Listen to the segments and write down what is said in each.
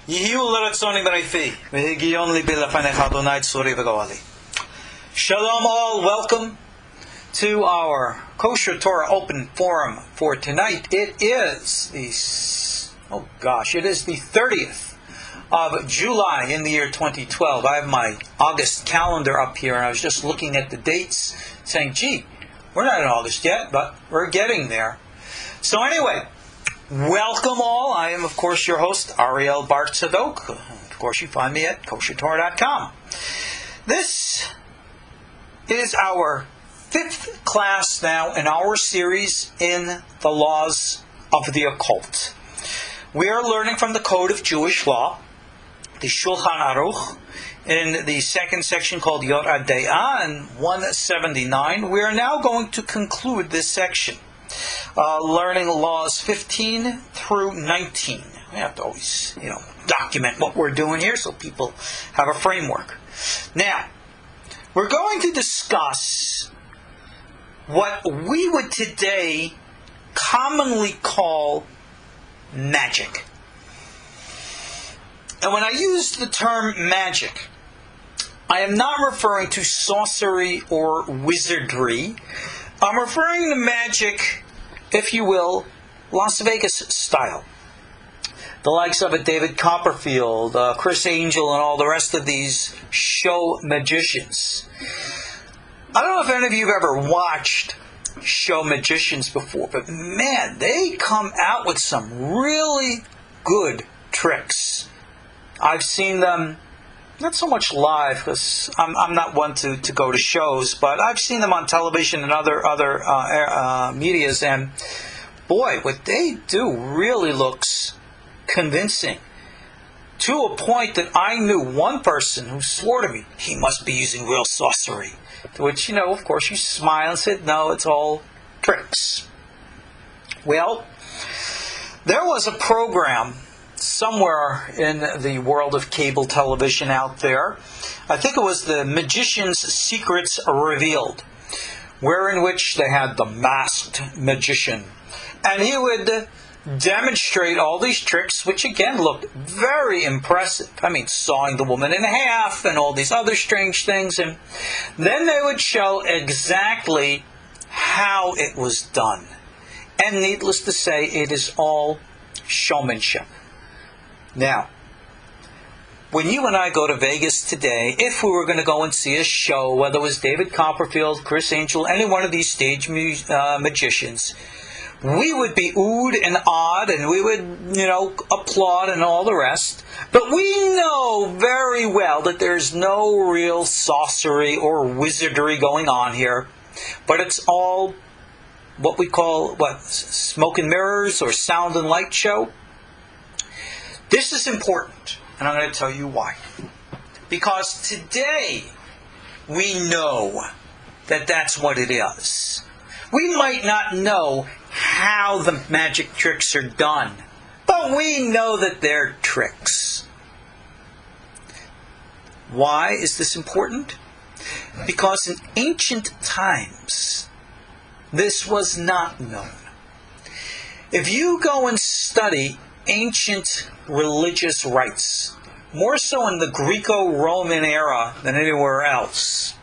Yihiu l'ratzonim b'neifi, v'higion libi lefanecha Adonai tzuri v'goali. Shalom all, welcome to our KosherTorah open forum for tonight. It is the 30th of July in the year 2012. I have my August calendar up here, and I was just looking at the dates, saying, gee, we're not in August yet, but we're getting there. So anyway, welcome all. I am, of course, your host, Ariel Bar Tzadok. Of course, you find me at KosherTorah.com. This is our fifth class now in our series in the laws of the occult. We are learning from the Code of Jewish Law, the Shulkhan Arukh, in the second section called Yoreh Deah, and 179. We are now going to conclude this section, learning laws 15 through 19. We have to always, document what we're doing here so people have a framework. Now, we're going to discuss what we would today commonly call magic. And when I use the term magic, I am not referring to sorcery or wizardry. I'm referring to magic, if you will, Las Vegas style. The likes of David Copperfield, Chris Angel, and all the rest of these show magicians. I don't know if any of you have ever watched show magicians before, but man, they come out with some really good tricks. I've seen them, not so much live, because I'm not one to go to shows, but I've seen them on television and other medias, and boy, what they do really looks convincing. To a point that I knew one person who swore to me he must be using real sorcery. To which, of course, you smile and said, no, it's all tricks. Well, there was a program somewhere in the world of cable television out there. I think it was the Magician's Secrets Revealed, wherein which they had the masked magician. And he would demonstrate all these tricks, which again looked very impressive. I mean, sawing the woman in half and all these other strange things. And then they would show exactly how it was done. And needless to say, it is all showmanship. Now, when you and I go to Vegas today, if we were going to go and see a show, whether it was David Copperfield, Chris Angel, any one of these stage magicians, we would be oohed and awed, and we would, applaud and all the rest. But we know very well that there's no real sorcery or wizardry going on here. But it's all what we call, smoke and mirrors or sound and light show. This is important, and I'm going to tell you why. Because today, we know that that's what it is. We might not know how the magic tricks are done, but we know that they're tricks. Why is this important? Because in ancient times, this was not known. If you go and study ancient religious rites, more so in the Greco-Roman era than anywhere else,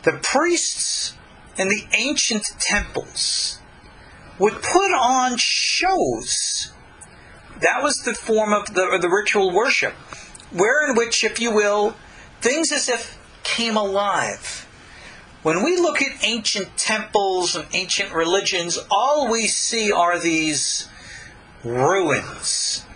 the priests in the ancient temples would put on shows. That was the form of the ritual worship, wherein which, if you will, things as if came alive. When we look at ancient temples and ancient religions, all we see are these ruins,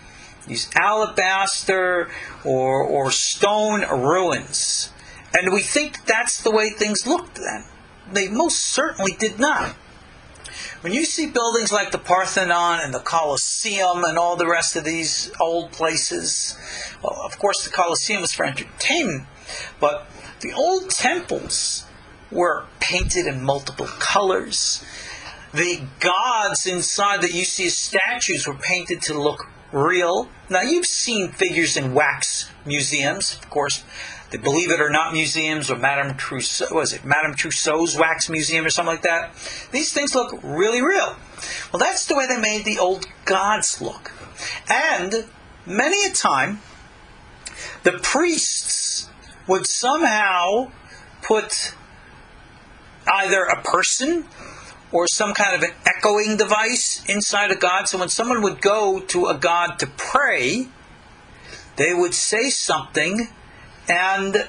these alabaster or stone ruins. And we think that's the way things looked then. They most certainly did not. When you see buildings like the Parthenon and the Colosseum and all the rest of these old places, well, of course the Colosseum is for entertainment, but the old temples were painted in multiple colors. The gods inside that you see as statues were painted to look real. Now, you've seen figures in wax museums, of course. The Believe It or Not museums, or Madame Tussauds wax museum or something like that. These things look really real. Well, that's the way they made the old gods look. And many a time, the priests would somehow put either a person or some kind of an echoing device inside a god. So when someone would go to a god to pray, they would say something, and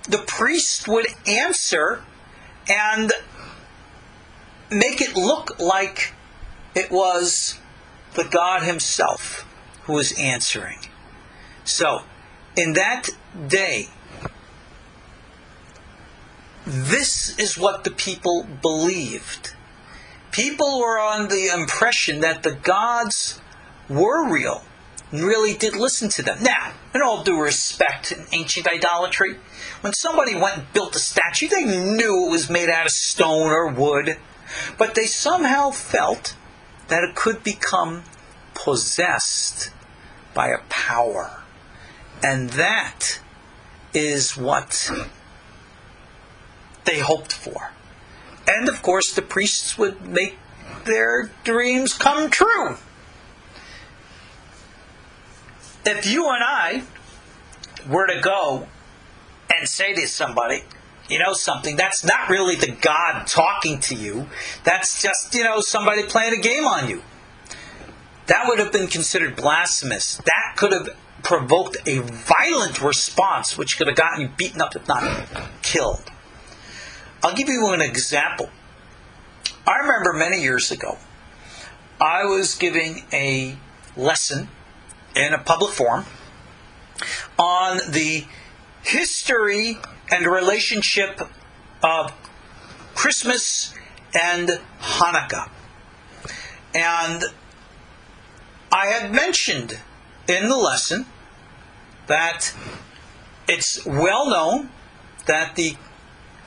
the priest would answer and make it look like it was the God himself who was answering. So, in that day, this is what the people believed. People were on the impression that the gods were real, and really did listen to them. Now, in all due respect in ancient idolatry, when somebody went and built a statue, they knew it was made out of stone or wood, but they somehow felt that it could become possessed by a power. And that is what they hoped for. And of course, the priests would make their dreams come true. If you and I were to go and say to somebody, you know something, that's not really the God talking to you. That's just, somebody playing a game on you. That would have been considered blasphemous. That could have provoked a violent response, which could have gotten you beaten up, if not killed. I'll give you an example. I remember many years ago, I was giving a lesson in a public forum on the history and relationship of Christmas and Hanukkah. And I had mentioned in the lesson that it's well known that the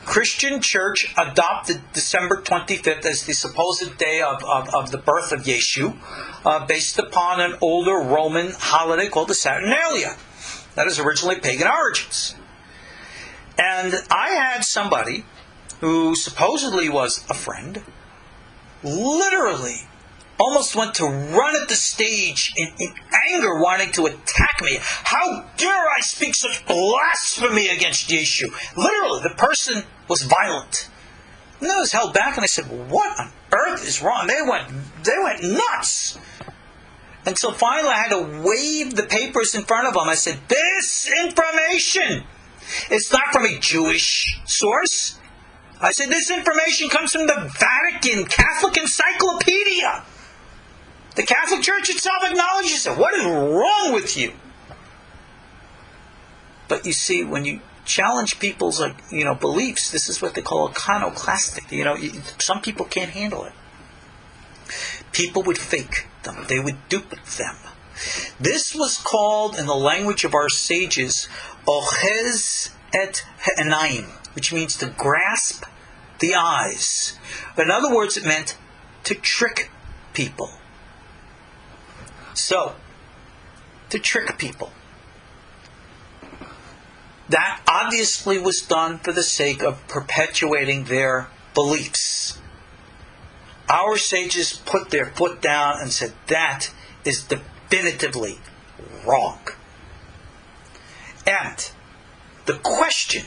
Christian Church adopted December 25th as the supposed day of the birth of Yeshu, based upon an older Roman holiday called the Saturnalia. That is originally pagan origins. And I had somebody who supposedly was a friend, literally almost went to run at the stage in anger, wanting to attack me. How dare I speak such blasphemy against Yeshu? Literally, the person was violent. And I was held back, and I said, what on earth is wrong? They went nuts. And so finally I had to wave the papers in front of them. I said, this information is not from a Jewish source. I said, this information comes from the Vatican Catholic Encyclopedia. The Catholic Church itself acknowledges it. What is wrong with you? But you see, when you challenge people's beliefs, this is what they call iconoclastic. Some people can't handle it. People would fake them. They would dupe them. This was called, in the language of our sages, ochez et ha'enayim, which means to grasp the eyes. But in other words, it meant to trick people. So, to trick people. That obviously was done for the sake of perpetuating their beliefs. Our sages put their foot down and said that is definitively wrong. And the question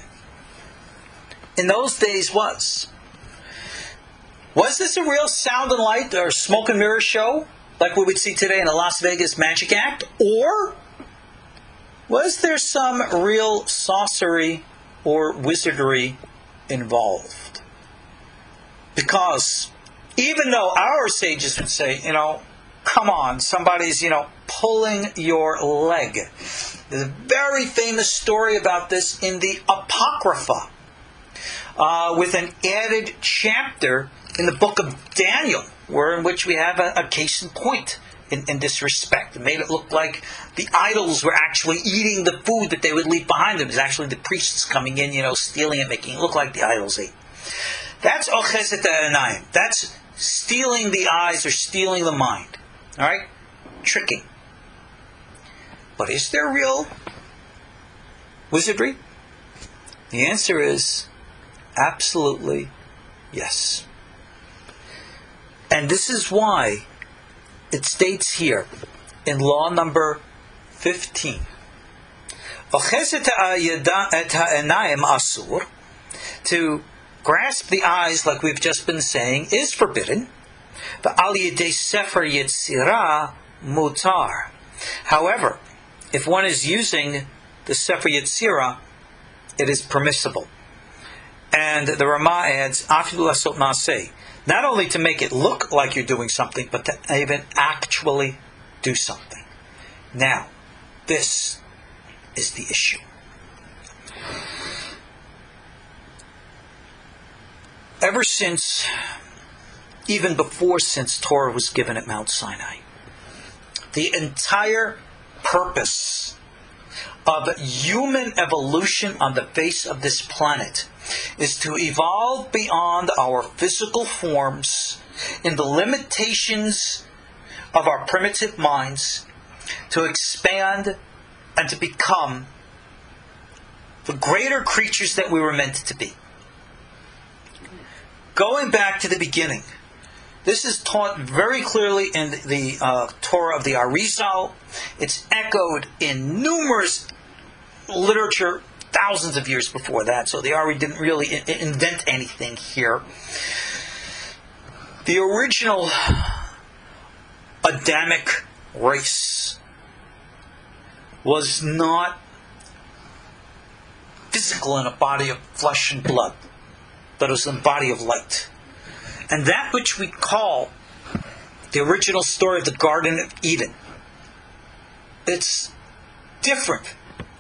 in those days was this a real sound and light or smoke and mirror show like we would see today in a Las Vegas magic act? Or was there some real sorcery or wizardry involved? Because even though our sages would say, come on, somebody's, pulling your leg. There's a very famous story about this in the Apocrypha, with an added chapter in the book of Daniel, in which we have a case in point in this respect. It made it look like the idols were actually eating the food that they would leave behind them. It was actually the priests coming in, stealing it, making it look like the idols ate. That's ochez et ha'enayim. That's stealing the eyes or stealing the mind. All right? Tricking. But is there real wizardry? The answer is absolutely yes. And this is why it states here in law number 15. To grasp the eyes, like we've just been saying, is forbidden. However, if one is using the Sefer Yetzirah, it is permissible. And the Ramah adds, not only to make it look like you're doing something, but to even actually do something. Now, this is the issue. Ever since, even before since Torah was given at Mount Sinai, the entire purpose of human evolution on the face of this planet is to evolve beyond our physical forms in the limitations of our primitive minds, to expand and to become the greater creatures that we were meant to be. Going back to the beginning, this is taught very clearly in the Torah of the Arizal. It's echoed in numerous literature thousands of years before that, so the Ari didn't really invent anything here. The original Adamic race was not physical in a body of flesh and blood, but it was in a body of light. And that which we call the original story of the Garden of Eden, it's different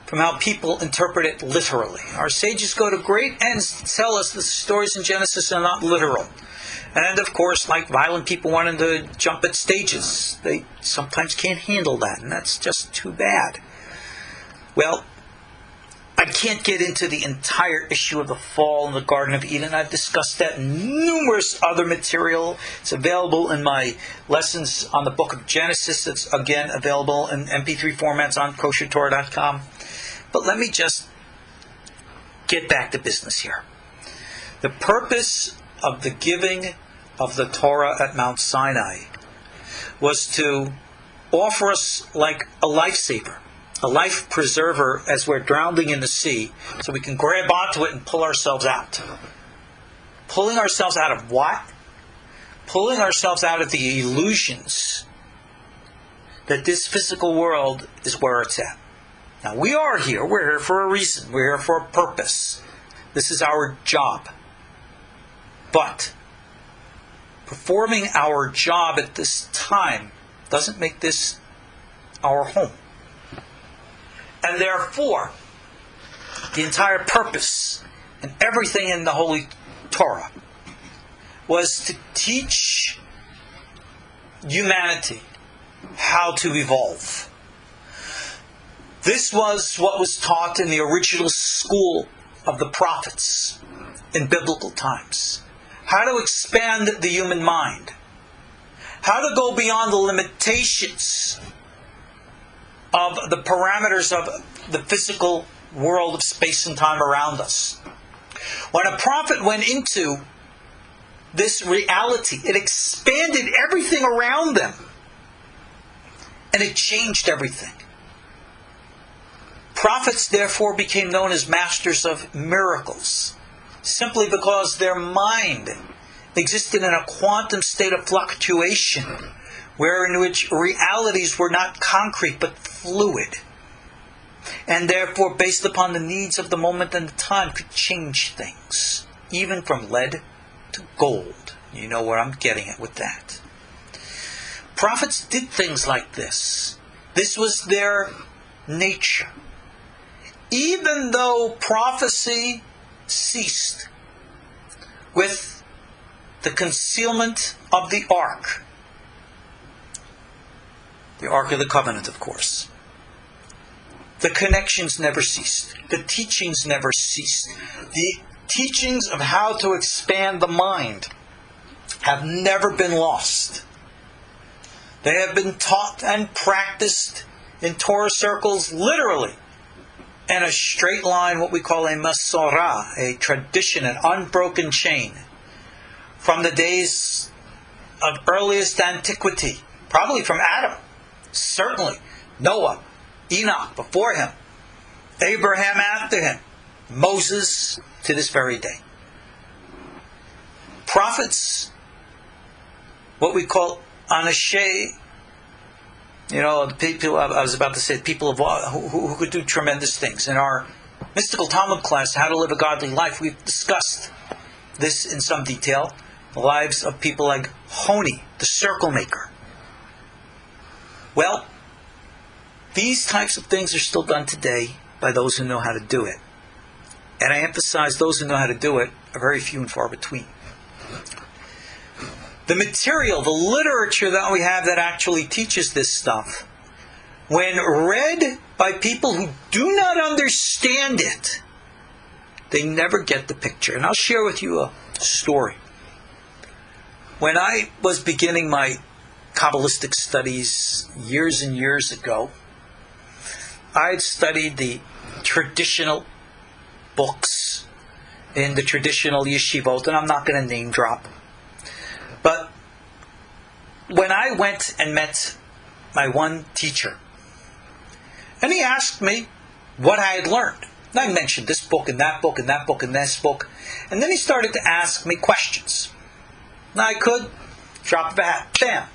from how people interpret it literally. Our sages go to great ends to tell us the stories in Genesis are not literal. And of course, like violent people wanting to jump at stages, they sometimes can't handle that, and that's just too bad. Well, I can't get into the entire issue of the fall in the Garden of Eden. I've discussed that in numerous other material. It's available in my lessons on the book of Genesis. It's again available in MP3 formats on KosherTorah.com. But let me just get back to business here. The purpose of the giving of the Torah at Mount Sinai was to offer us like a lifesaver, a life preserver as we're drowning in the sea, so we can grab onto it and pull ourselves out. Pulling ourselves out of what? Pulling ourselves out of the illusions that this physical world is where it's at. Now, we are here. We're here for a reason. We're here for a purpose. This is our job. But performing our job at this time doesn't make this our home. And therefore, the entire purpose and everything in the Holy Torah was to teach humanity how to evolve. This was what was taught in the original school of the prophets in biblical times. How to expand the human mind. How to go beyond the limitations of the parameters of the physical world of space and time around us. When a prophet went into this reality, it expanded everything around them. And it changed everything. Prophets, therefore, became known as masters of miracles, simply because their mind existed in a quantum state of fluctuation, in which realities were not concrete but fluid, and therefore, based upon the needs of the moment and the time, could change things, even from lead to gold. You know where I'm getting at with that. Prophets did things like this. This was their nature. Even though prophecy ceased with the concealment of the Ark of the Covenant, of course, the connections never ceased. The teachings never ceased. The teachings of how to expand the mind have never been lost. They have been taught and practiced in Torah circles literally in a straight line, what we call a masorah, a tradition, an unbroken chain, from the days of earliest antiquity, probably from Adam, Certainly. Noah, Enoch before him, Abraham after him, Moses to this very day. Prophets, what we call Anashei, the people, I was about to say, people of who could do tremendous things. In our mystical Talmud class, How to Live a Godly Life, we've discussed this in some detail. The lives of people like Honi, the circle maker. Well, these types of things are still done today by those who know how to do it. And I emphasize those who know how to do it are very few and far between. The material, the literature that we have that actually teaches this stuff, when read by people who do not understand it, they never get the picture. And I'll share with you a story. When I was beginning my Kabbalistic studies years and years ago, I had studied the traditional books in the traditional yeshivot, and I'm not going to name drop. But when I went and met my one teacher, and he asked me what I had learned, and I mentioned this book and that book and that book and this book, and then he started to ask me questions. Now I could drop of a hat, bam,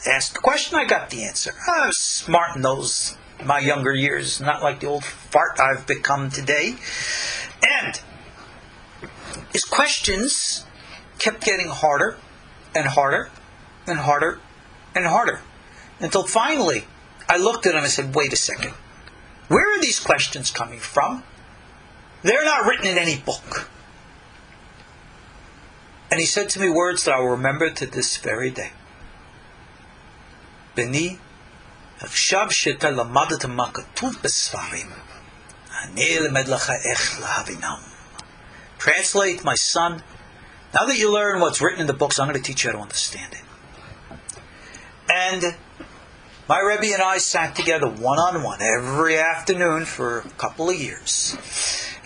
ask the question, I got the answer. I was smart in my younger years, not like the old fart I've become today. And his questions kept getting harder and harder and harder and harder, until finally I looked at him and said, wait a second, where are these questions coming from? They're not written in any book. And he said to me words that I will remember to this very day. Beni, עכשיו שאתה למדת מה כתוב בספרים, אני אלמד לך איך להבינם. Translate, my son, now that you learn what's written in the books, I'm going to teach you how to understand it. And my Rebbe and I sat together one-on-one every afternoon for a couple of years.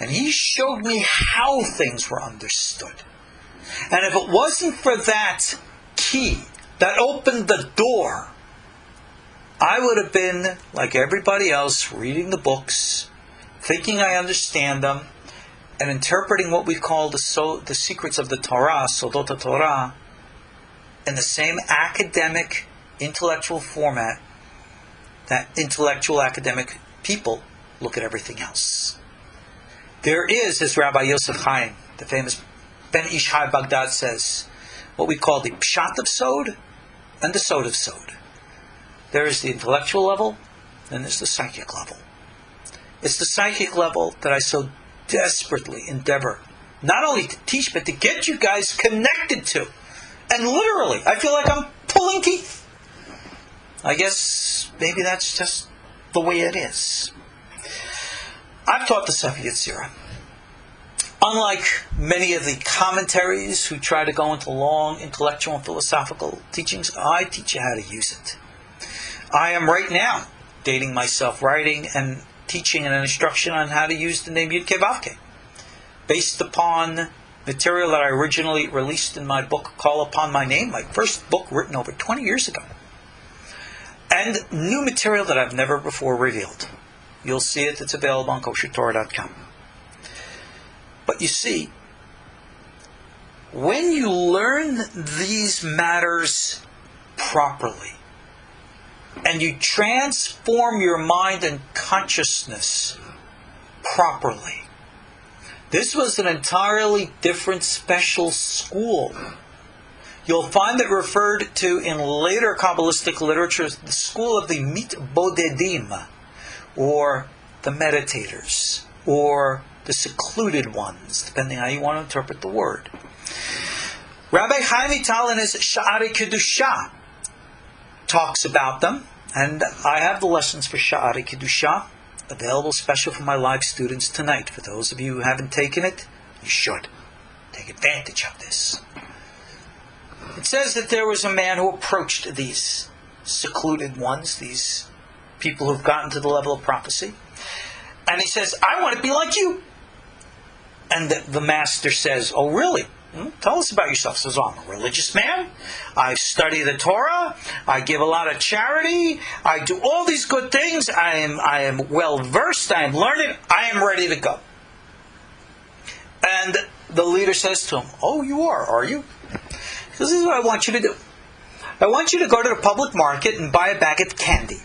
And he showed me how things were understood. And if it wasn't for that key that opened the door, I would have been, like everybody else, reading the books, thinking I understand them, and interpreting what we call the secrets of the Torah, Sodot Torah, in the same academic, intellectual format that intellectual academic people look at everything else. There is, as Rabbi Yosef Chaim, the famous Ben Ish Hai Baghdad says, what we call the Pshat of Sod and the Sod of Sod. There is the intellectual level, and there's the psychic level. It's the psychic level that I so desperately endeavor not only to teach, but to get you guys connected to. And literally, I feel like I'm pulling teeth. I guess maybe that's just the way it is. I've taught the Sefer Yetzirah. Unlike many of the commentaries who try to go into long intellectual and philosophical teachings, I teach you how to use it. I am right now dating myself, writing and teaching an instruction on how to use the name Yud-Kei Vav-Kei, based upon material that I originally released in my book, Call Upon My Name, my first book written over 20 years ago, and new material that I've never before revealed. You'll see it. It's available on KosherTorah.com. But you see, when you learn these matters properly, and you transform your mind and consciousness properly, this was an entirely different special school. You'll find it referred to in later Kabbalistic literature as the school of the Mitbodedim, or the meditators, or the secluded ones, depending how you want to interpret the word. Rabbi Chaim Vital in his Sha'arei Kedusha talks about them, and I have the lessons for Sha'arei Kedusha available special for my live students tonight. For those of you who haven't taken it, you should take advantage of this. It says that there was a man who approached these secluded ones, these people who've gotten to the level of prophecy, and he says, I want to be like you. And the master says, oh really? Tell us about yourself. Says, I'm a religious man. I study the Torah. I give a lot of charity. I do all these good things. I am well versed. I am learned. I am ready to go. And the leader says to him, oh, you are you? This is what I want you to do. I want you to go to the public market and buy a bag of candy.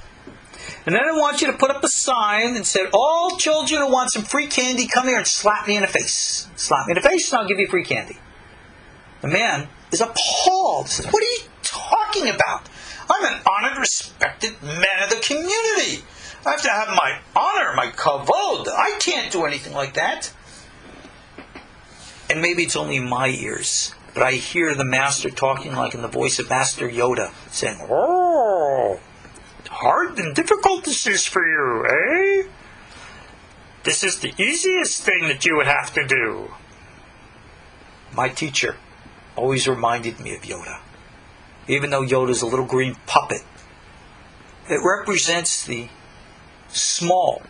And then I want you to put up a sign and say, all children who want some free candy, come here and slap me in the face. Slap me in the face and I'll give you free candy. The man is appalled. He says, what are you talking about? I'm an honored, respected man of the community. I have to have my honor, my kavod. I can't do anything like that. And maybe it's only my ears, but I hear the master talking like in the voice of Master Yoda, saying, oh, hard and difficult this is for you, eh? This is the easiest thing that you would have to do. My teacher always reminded me of Yoda. Even though Yoda's a little green puppet, it represents the small,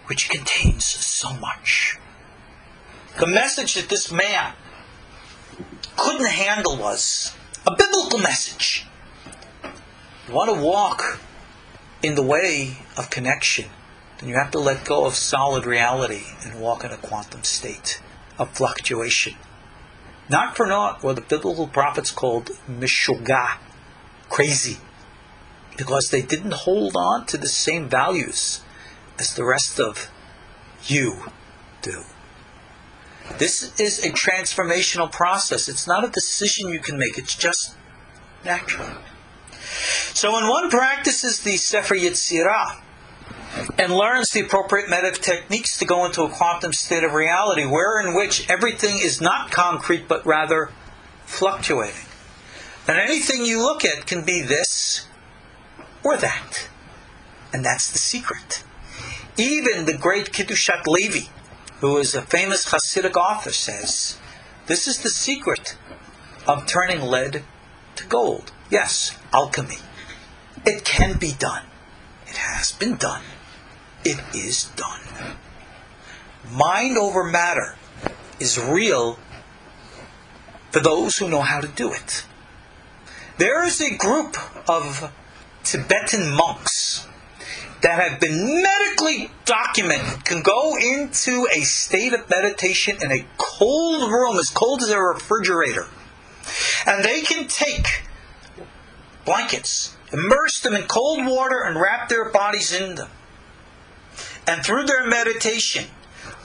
which contains so much. The message that this man couldn't handle was a biblical message. You want to walk in the way of connection, then you have to let go of solid reality and walk in a quantum state of fluctuation. Not for naught were the biblical prophets called mishugah, crazy, because they didn't hold on to the same values as the rest of you do. This is a transformational process. It's not a decision you can make. It's just natural. So when one practices the Sefer Yetzirah and learns the appropriate meditative techniques to go into a quantum state of reality, wherein which everything is not concrete but rather fluctuating, then anything you look at can be this or that. And that's the secret. Even the great Kiddushat Levi, who is a famous Hasidic author, says, this is the secret of turning lead to gold. Yes, alchemy. It can be done. It has been done. It is done. Mind over matter is real for those who know how to do it. There is a group of Tibetan monks that have been medically documented, can go into a state of meditation in a cold room, as cold as a refrigerator. And they can take blankets, immerse them in cold water, and wrap their bodies in them. And through their meditation,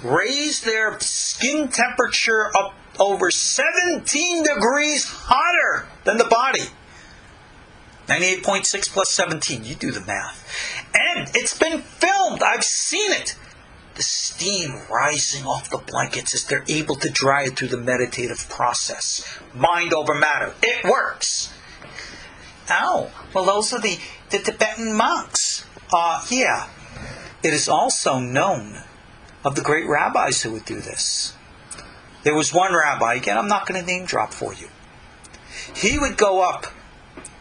raise their skin temperature up over 17 degrees hotter than the body. 98.6 plus 17. You do the math. And it's been filmed. I've seen it. The steam rising off the blankets as they're able to dry it through the meditative process. Mind over matter. It works. Oh, well, those are the Tibetan monks. Yeah. It is also known of the great rabbis who would do this. There was one rabbi, again, I'm not going to name drop for you. He would go up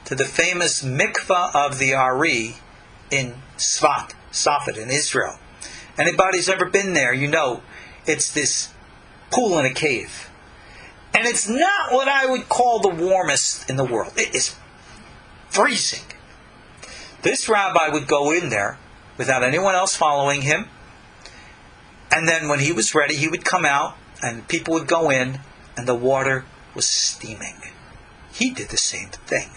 to the famous mikvah of the Ariel in Safed in Israel. Anybody's ever been there, you know, it's this pool in a cave. And it's not what I would call the warmest in the world. It is freezing. This rabbi would go in there without anyone else following him. And then when he was ready, he would come out and people would go in and the water was steaming. He did the same thing.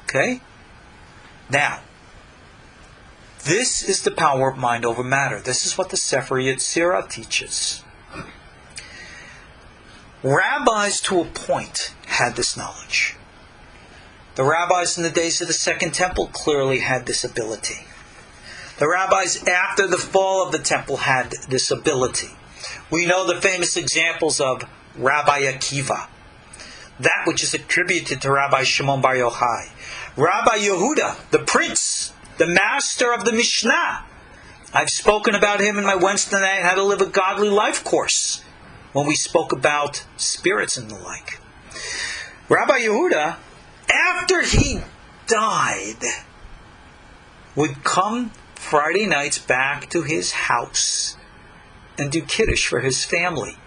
Okay? Now, this is the power of mind over matter. This is what the Sefer Yetzirah teaches. Rabbis to a point had this knowledge. The rabbis in the days of the Second Temple clearly had this ability. The rabbis after the fall of the temple had this ability. We know the famous examples of Rabbi Akiva, that which is attributed to Rabbi Shimon Bar Yochai. Rabbi Yehuda, the prince, the master of the Mishnah. I've spoken about him in my Wednesday night How to Live a Godly Life course, when we spoke about spirits and the like. Rabbi Yehuda, after he died, would come Friday nights back to his house and do Kiddush for his family.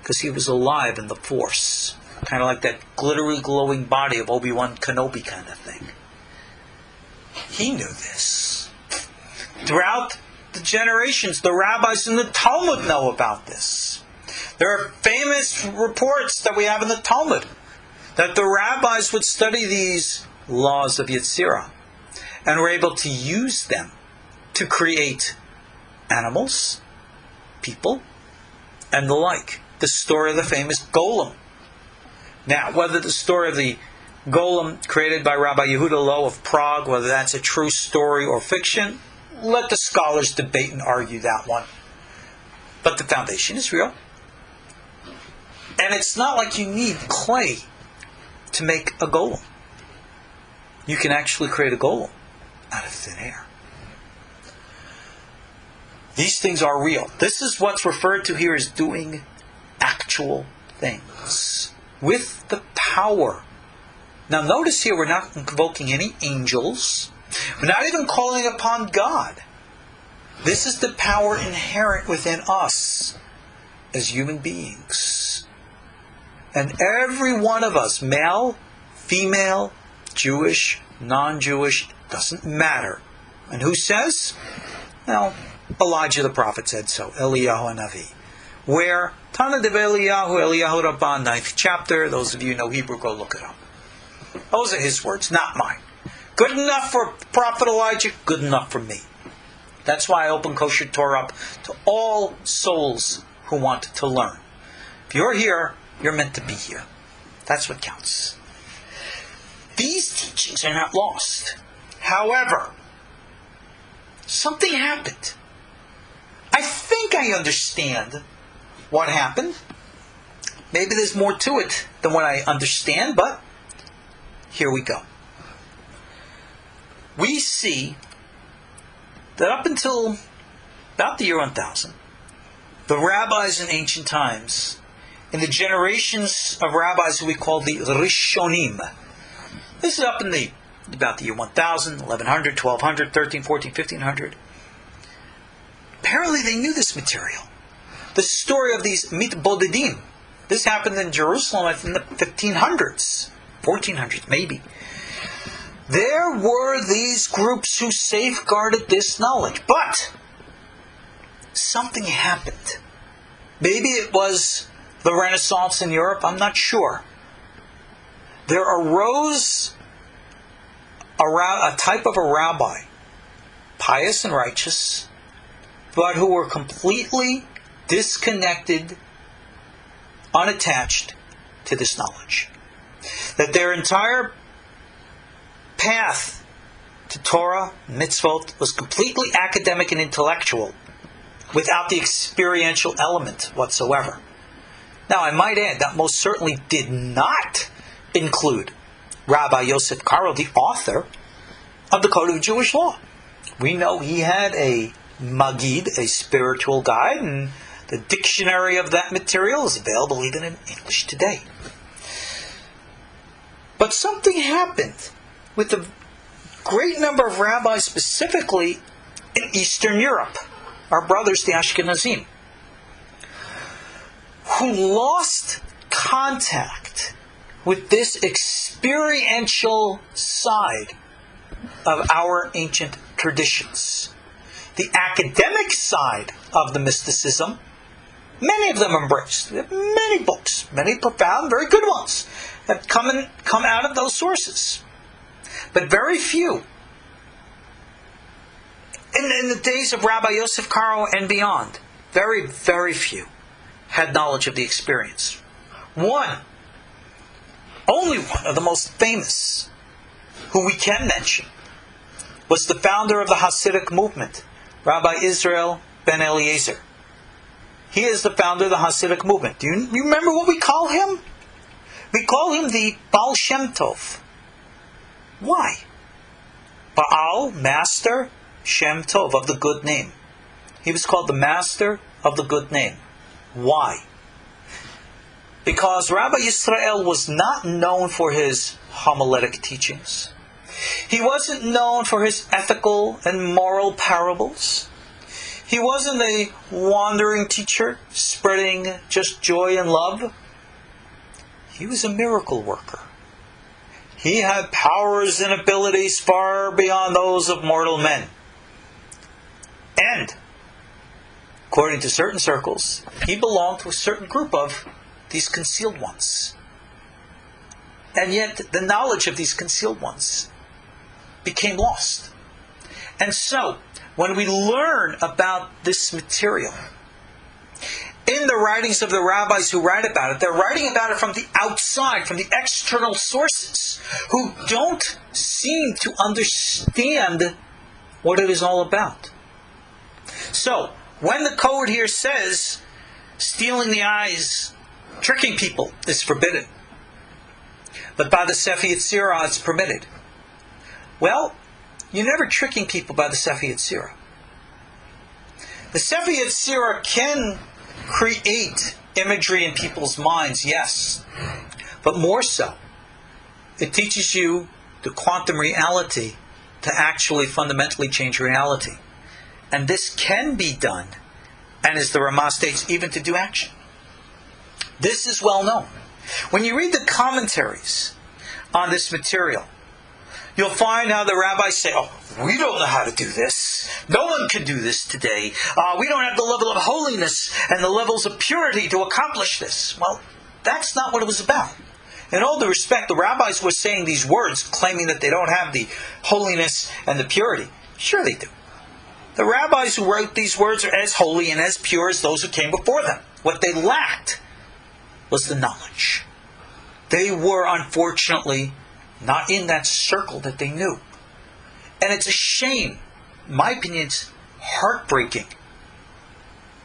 because he was alive in the Force. Kind of like that glittery, glowing body of Obi-Wan Kenobi kind of thing. He knew this. Throughout the generations, the rabbis in the Talmud know about this. There are famous reports that we have in the Talmud that the rabbis would study these laws of Yetzirah and were able to use them to create animals, people, and the like. The story of the famous golem. Now, whether the story of the golem created by Rabbi Yehuda Loew of Prague, whether that's a true story or fiction, let the scholars debate and argue that one. But the foundation is real. And it's not like you need clay to make a golem. You can actually create a golem out of thin air. These things are real. This is what's referred to here as doing actual things with the power. Now notice here we're not invoking any angels. We're not even calling upon God. This is the power inherent within us as human beings. And every one of us, male, female, Jewish, non-Jewish, doesn't matter. And who says? Well, Elijah the prophet said so, Eliyahu Hanavi. Where? Tana de Eliyahu Rabban, 9th chapter. Those of you who know Hebrew, go look it up. Those are his words, not mine. Good enough for Prophet Elijah, good enough for me. That's why I open KosherTorah up to all souls who want to learn. If you're here, you're meant to be here. That's what counts. These teachings are not lost. However, something happened. I think I understand what happened. Maybe there's more to it than what I understand, but here we go. We see that up until about the year 1000, the rabbis in ancient times, in the generations of rabbis who we call the Rishonim, this is up in about the year 1000, 1100, 1200, 13, 14, 1500. Apparently they knew this material. The story of these mitbodedim. This happened in Jerusalem in the 1500s, 1400s maybe. There were these groups who safeguarded this knowledge. But something happened. Maybe it was the Renaissance in Europe, I'm not sure. There arose a type of a rabbi, pious and righteous, but who were completely disconnected, unattached to this knowledge. That their entire path to Torah, mitzvot, was completely academic and intellectual, without the experiential element whatsoever. Now, I might add that most certainly did not include Rabbi Yosef Karo, the author of the Code of Jewish Law. We know he had a Magid, a spiritual guide, and the dictionary of that material is available even in English today. But something happened with a great number of rabbis, specifically in Eastern Europe, our brothers, the Ashkenazim, who lost contact with this experiential side of our ancient traditions. The academic side of the mysticism, many of them embraced. Many books, many profound, very good ones, have come out of those sources. But very few, in the days of Rabbi Yosef Karo and beyond, very, very few had knowledge of the experience. Only one of the most famous, who we can mention, was the founder of the Hasidic movement, Rabbi Israel ben Eliezer. He is the founder of the Hasidic movement. Do you remember what we call him? We call him the Baal Shem Tov. Why? Baal, master, Shem Tov, of the good name. He was called the master of the good name. Why? Because Rabbi Yisrael was not known for his homiletic teachings. He wasn't known for his ethical and moral parables. He wasn't a wandering teacher spreading just joy and love. He was a miracle worker. He had powers and abilities far beyond those of mortal men. And, according to certain circles, he belonged to a certain group of these concealed ones. And yet, the knowledge of these concealed ones became lost. And so, when we learn about this material, in the writings of the rabbis who write about it, they're writing about it from the outside, from the external sources, who don't seem to understand what it is all about. So, when the code here says, stealing the eyes, tricking people is forbidden, but by the Sefer Yetzirah it's permitted. Well, you're never tricking people by the Sefer Yetzirah. The Sefer Yetzirah can create imagery in people's minds, yes. But more so, it teaches you the quantum reality to actually fundamentally change reality. And this can be done, and as the Ramah states, even to do action. This is well known. When you read the commentaries on this material, you'll find how the rabbis say, oh, we don't know how to do this. No one can do this today. We don't have the level of holiness and the levels of purity to accomplish this. Well, that's not what it was about. In all due respect, the rabbis were saying these words, claiming that they don't have the holiness and the purity. Sure they do. The rabbis who wrote these words are as holy and as pure as those who came before them. What they lacked was the knowledge. They were, unfortunately, not in that circle that they knew. And it's a shame. In my opinion, it's heartbreaking.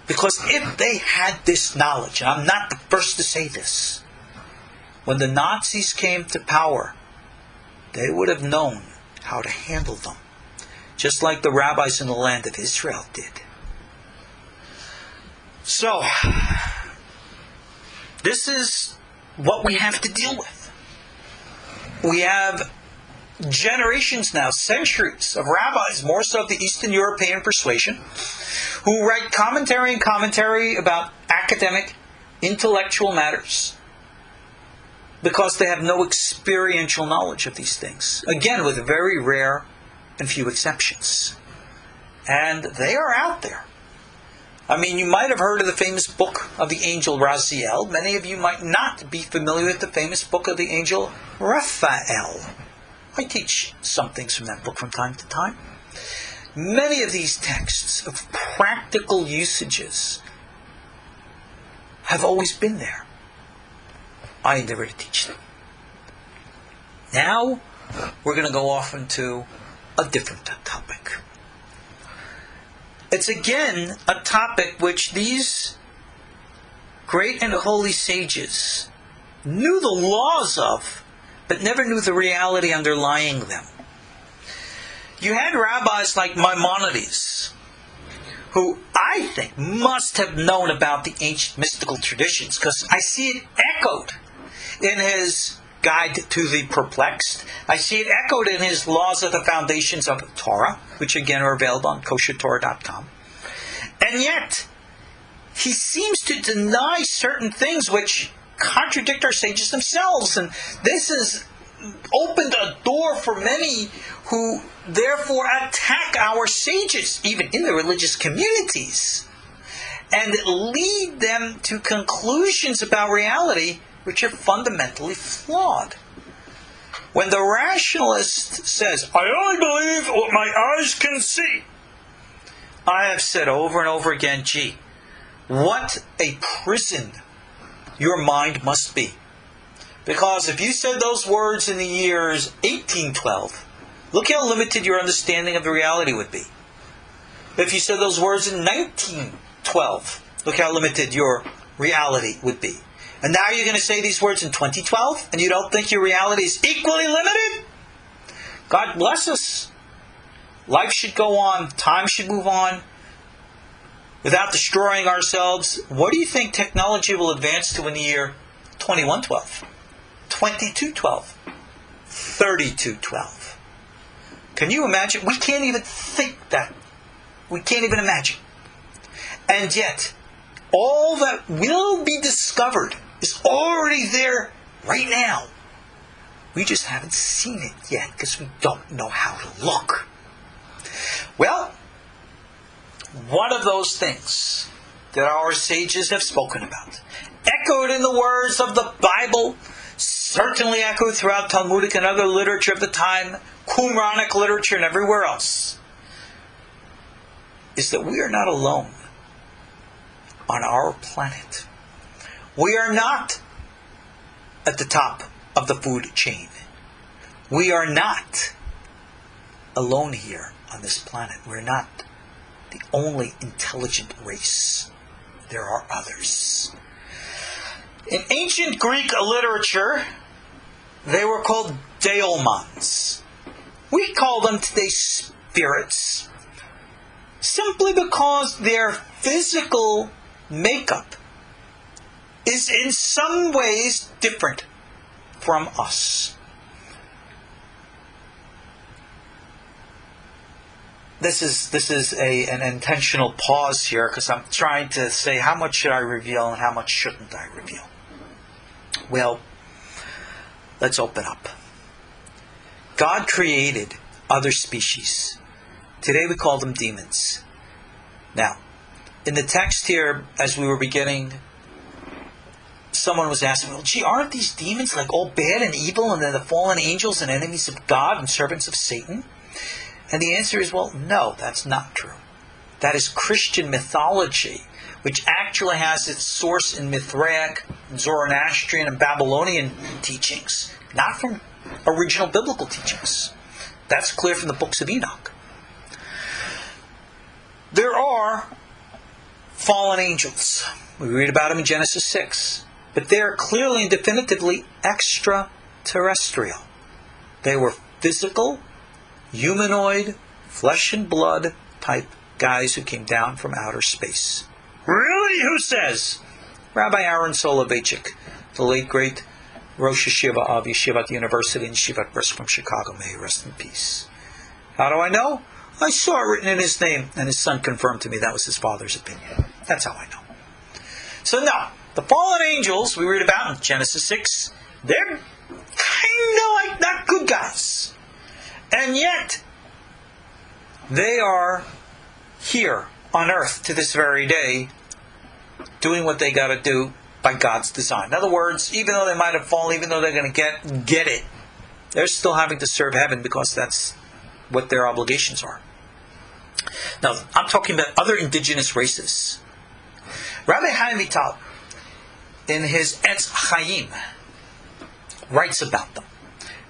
Because if they had this knowledge, and I'm not the first to say this, when the Nazis came to power, they would have known how to handle them. Just like the rabbis in the land of Israel did. So, this is what we have to deal with. We have generations now, centuries of rabbis, more so of the Eastern European persuasion, who write commentary about academic, intellectual matters, because they have no experiential knowledge of these things. Again, with very rare and few exceptions. And they are out there. I mean, you might have heard of the famous book of the angel Raziel. Many of you might not be familiar with the famous book of the angel Raphael. I teach some things from that book from time to time. Many of these texts of practical usages have always been there. I endeavor to teach them. Now, we're going to go off into a different topic. It's again a topic which these great and holy sages knew the laws of, but never knew the reality underlying them. You had rabbis like Maimonides, who I think must have known about the ancient mystical traditions, because I see it echoed in his Guide to the Perplexed. I see it echoed in his Laws of the Foundations of Torah, which again are available on KosherTorah.com. And yet, he seems to deny certain things which contradict our sages themselves. And this has opened a door for many who therefore attack our sages, even in the religious communities, and lead them to conclusions about reality which are fundamentally flawed. When the rationalist says, I only believe what my eyes can see, I have said over and over again, gee, what a prison your mind must be. Because if you said those words in the years 1812, look how limited your understanding of the reality would be. If you said those words in 1912, look how limited your reality would be. And now you're going to say these words in 2012, and you don't think your reality is equally limited? God bless us. Life should go on. Time should move on. Without destroying ourselves. What do you think technology will advance to in the year 2112? 2212? 3212? Can you imagine? We can't even think that. We can't even imagine. And yet, all that will be discovered is already there right now. We just haven't seen it yet because we don't know how to look. Well, one of those things that our sages have spoken about, echoed in the words of the Bible, certainly echoed throughout Talmudic and other literature of the time, Qumranic literature and everywhere else, is that we are not alone on our planet. We are not at the top of the food chain. We are not alone here on this planet. We're not the only intelligent race. There are others. In ancient Greek literature, they were called daemons. We call them today spirits, simply because their physical makeup is in some ways different from us. This is an intentional pause here because I'm trying to say how much should I reveal and how much shouldn't I reveal. Well, let's open up. God created other species. Today we call them demons. Now, in the text here, as we were beginning, someone was asking, well, gee, aren't these demons like all bad and evil and they're the fallen angels and enemies of God and servants of Satan? And the answer is, well, no, that's not true. That is Christian mythology, which actually has its source in Mithraic, Zoroastrian, and Babylonian teachings, not from original biblical teachings. That's clear from the books of Enoch. There are fallen angels. We read about them in Genesis 6. But they are clearly and definitively extraterrestrial. They were physical, humanoid, flesh and blood type guys who came down from outer space. Really? Who says? Rabbi Aaron Soloveitchik, the late great Rosh Yeshiva of Yeshivat University and Yeshivat Brisk from Chicago. May he rest in peace. How do I know? I saw it written in his name, and his son confirmed to me that was his father's opinion. That's how I know. So now, the fallen angels we read about in Genesis 6, they're kind of like not good guys. And yet, they are here on earth to this very day doing what they got to do by God's design. In other words, even though they might have fallen, even though they're going to get it, they're still having to serve heaven because that's what their obligations are. Now, I'm talking about other indigenous races. Rabbi Chaim Vital, in his Etz Chaim, writes about them.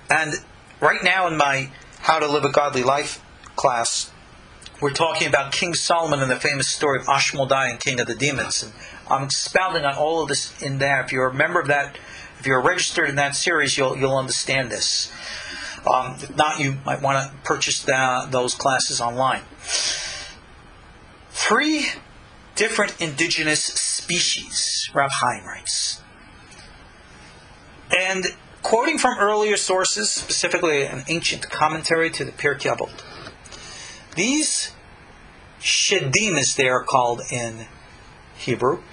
And right now in my How to Live a Godly Life class, we're talking about King Solomon and the famous story of Ashmedai and King of the Demons. And I'm expounding on all of this in there. If you're a member of that, if you're registered in that series, you'll understand this. If not, you might want to purchase those classes online. 3 different indigenous species, Rav Chaim writes. And quoting from earlier sources, specifically an ancient commentary to the Pirkei Avot, these shedim, as they are called in Hebrew,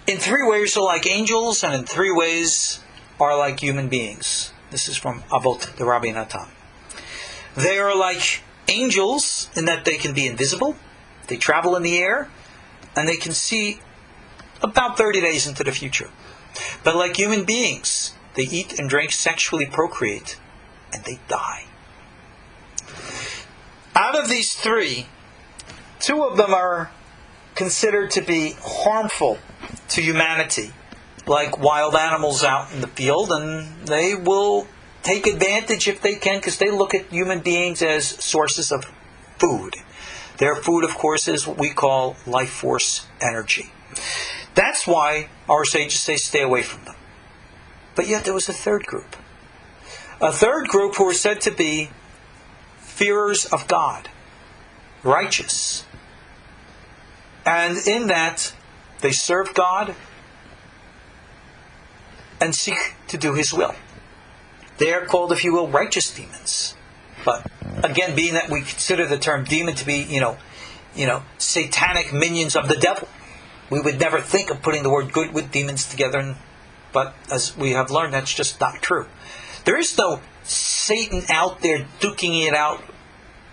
in 3 ways are like angels, and in 3 ways are like human beings. This is from Avot, the Rabbi Natan. They are like angels in that they can be invisible, they travel in the air, and they can see about 30 days into the future. But like human beings, they eat and drink, sexually procreate, and they die. Out of these 3, 2 of them are considered to be harmful to humanity, like wild animals out in the field, and they will take advantage if they can, because they look at human beings as sources of food. Their food, of course, is what we call life force energy. That's why our sages say stay away from them. But yet there was a 3rd group. A 3rd group who were said to be fearers of God, righteous. And in that, they serve God and seek to do His will. They are called, if you will, righteous demons. But again, being that we consider the term demon to be, satanic minions of the devil. We would never think of putting the word good with demons together, but as we have learned, that's just not true. There is no Satan out there duking it out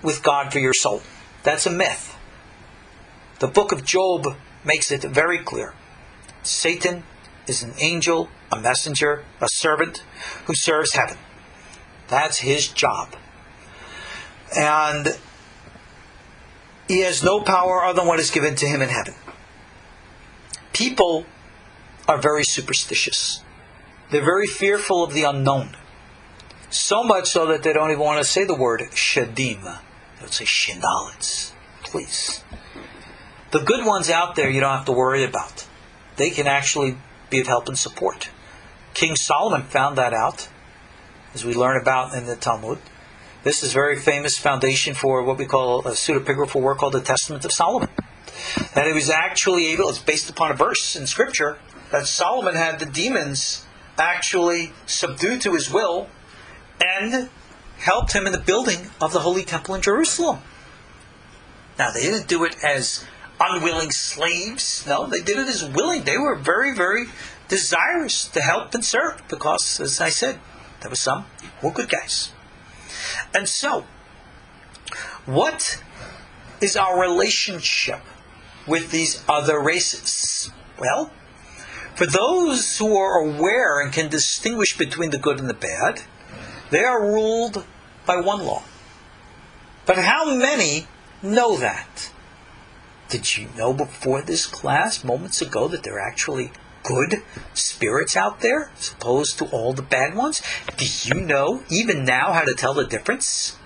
with God for your soul. That's a myth. The book of Job makes it very clear. Satan is an angel, a messenger, a servant who serves heaven. That's his job. And he has no power other than what is given to him in heaven. People are very superstitious. They're very fearful of the unknown. So much so that they don't even want to say the word shadim. They would say shinalits. Please. The good ones out there you don't have to worry about. They can actually be of help and support. King Solomon found that out, as we learn about in the Talmud. This is a very famous foundation for what we call a pseudepigraphal work called the Testament of Solomon. That he was actually able, it's based upon a verse in Scripture, that Solomon had the demons actually subdued to his will and helped him in the building of the Holy Temple in Jerusalem. Now, they didn't do it as unwilling slaves. No, they did it as willing. They were very, very desirous to help and serve because, as I said, there were some who were good guys. And so, what is our relationship with these other races? Well, for those who are aware and can distinguish between the good and the bad, they are ruled by one law. But how many know that? Did you know before this class, moments ago, that there are actually good spirits out there, as opposed to all the bad ones? Do you know, even now, how to tell the difference?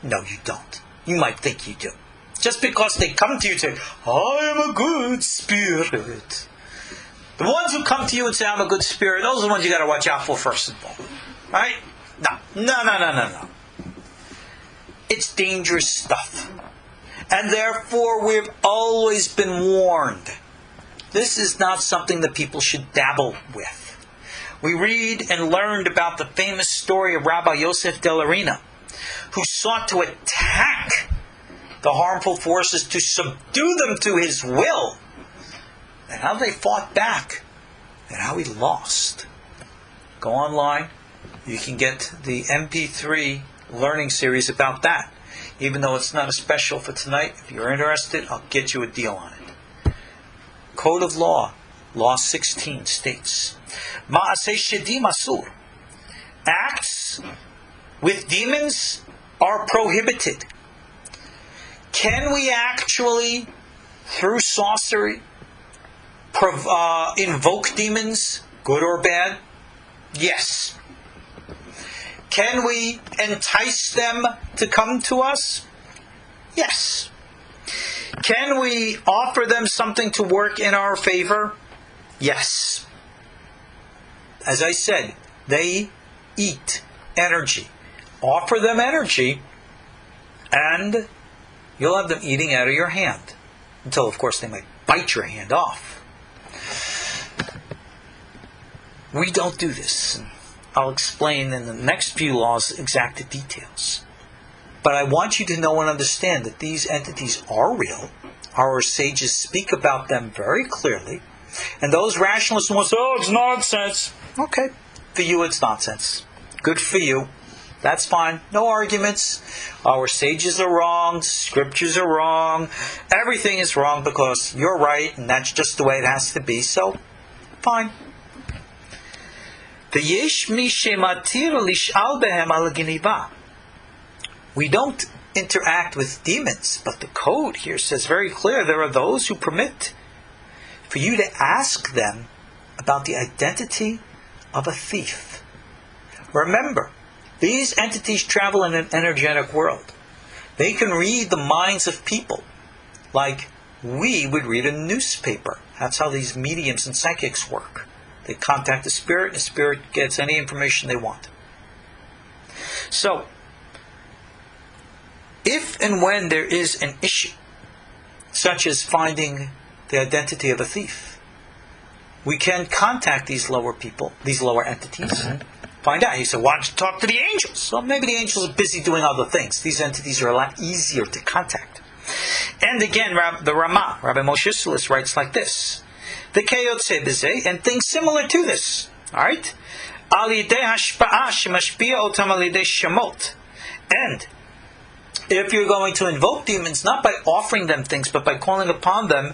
No, you don't. You might think you do. Just because they come to you and say, I am a good spirit. The ones who come to you and say, I'm a good spirit, those are the ones you got to watch out for first of all. Right? No. It's dangerous stuff. And therefore, we've always been warned. This is not something that people should dabble with. We read and learned about the famous story of Rabbi Yosef Delarina, who sought to attack the harmful forces to subdue them to his will. And how they fought back. And how he lost. Go online. You can get the MP3 learning series about that. Even though it's not a special for tonight, if you're interested, I'll get you a deal on it. Code of Law, Law 16 states, Ma'aseh shedim asur. Acts with demons are prohibited. Can we actually, through sorcery, invoke demons, good or bad? Yes. Can we entice them to come to us? Yes. Can we offer them something to work in our favor? Yes. As I said, they eat energy. Offer them energy, and you'll have them eating out of your hand. Until, of course, they might bite your hand off. We don't do this. I'll explain in the next few laws exact details. But I want you to know and understand that these entities are real. Our sages speak about them very clearly. And those rationalists will say, oh, it's nonsense. Okay, for you it's nonsense. Good for you. That's fine. No arguments. Our sages are wrong. Scriptures are wrong. Everything is wrong because you're right, and that's just the way it has to be. So, fine. We don't interact with demons, but the code here says very clear there are those who permit for you to ask them about the identity of a thief. Remember, these entities travel in an energetic world. They can read the minds of people like we would read a newspaper. That's how these mediums and psychics work. They contact the spirit, and the spirit gets any information they want. So, if and when there is an issue, such as finding the identity of a thief, we can contact these lower people, these lower entities, find out. You say, why don't you talk to the angels? Well, maybe the angels are busy doing other things. These entities are a lot easier to contact. And again, the Ramah, Rabbi Moshe Sulis, writes like this: the Keyotze B'zeh, and things similar to this. All right? Al Yidei Hashpa'a Shemashpia Otam Al Yidei Shemot. And if you're going to invoke demons, not by offering them things, but by calling upon them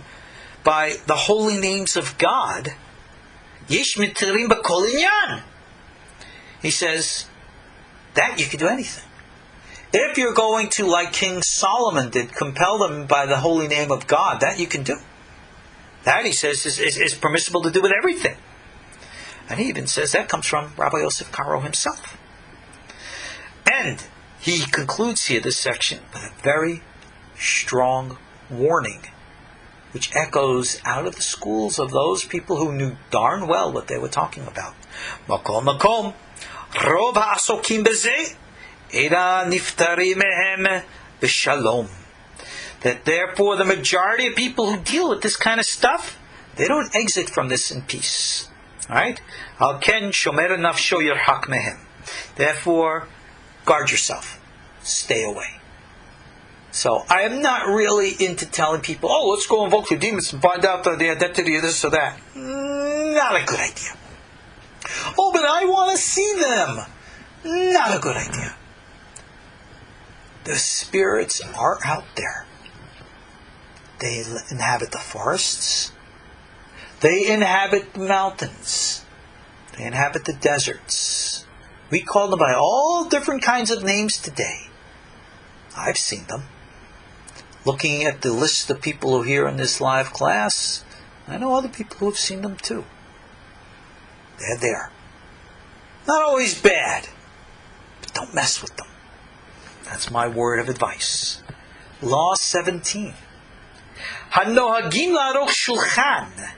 by the holy names of God, Yesh Mitirim B'Kol Inyan. He says that you can do anything. If you're going to, like King Solomon did, compel them by the holy name of God, that you can do. That, he says, is permissible to do with everything. And he even says that comes from Rabbi Yosef Karo himself. And he concludes here this section with a very strong warning, which echoes out of the schools of those people who knew darn well what they were talking about. Makom makom, rov ha'asokim bezeh, eda niftari mehem b'shalom. That therefore the majority of people who deal with this kind of stuff, they don't exit from this in peace. Alright? Al ken shomer nafsho yirhak mehem. Therefore, guard yourself. Stay away. So, I am not really into telling people, oh, let's go invoke the demons and find out the identity of this or that. Not a good idea. Oh, but I want to see them. Not a good idea. The spirits are out there. They inhabit the forests. They inhabit the mountains. They inhabit the deserts. We call them by all different kinds of names today. I've seen them. Looking at the list of people who are here in this live class, I know other people who have seen them too. They're there. Not always bad, but don't mess with them. That's my word of advice. Law 17. Hanohagim la'aruch shulkhan.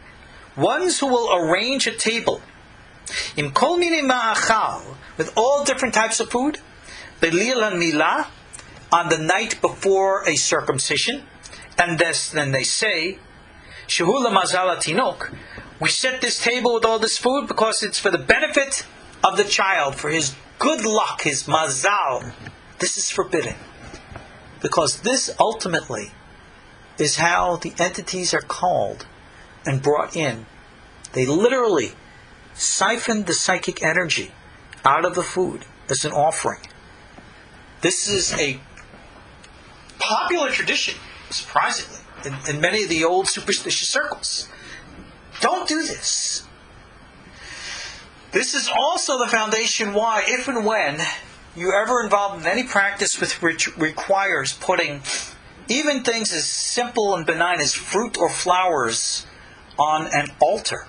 Ones who will arrange a table. Im kol minei ma'achal. With all different types of food. Belil ha'milah. On the night before a circumcision. And then they say, Shehu lamazal hatinok. We set this table with all this food because it's for the benefit of the child. For his good luck, his mazal. This is forbidden. Because this ultimately is how the entities are called and brought in. They literally siphon the psychic energy out of the food as an offering. This is a popular tradition, surprisingly, in many of the old superstitious circles. Don't do this. This is also the foundation why, if and when you're ever involved in any practice which requires putting even things as simple and benign as fruit or flowers on an altar,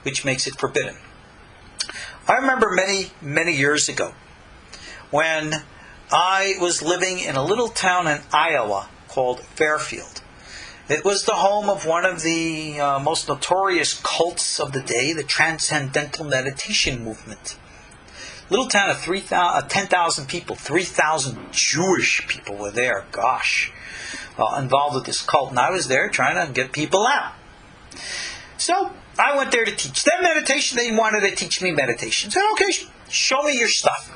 which makes it forbidden. I remember many, many years ago when I was living in a little town in Iowa called Fairfield. It was the home of one of the most notorious cults of the day, the Transcendental Meditation Movement. Little town of 10,000 people, 3,000 Jewish people were there, involved with this cult. And I was there trying to get people out. So I went there to teach them meditation. They wanted to teach me meditation. I said, okay, show me your stuff.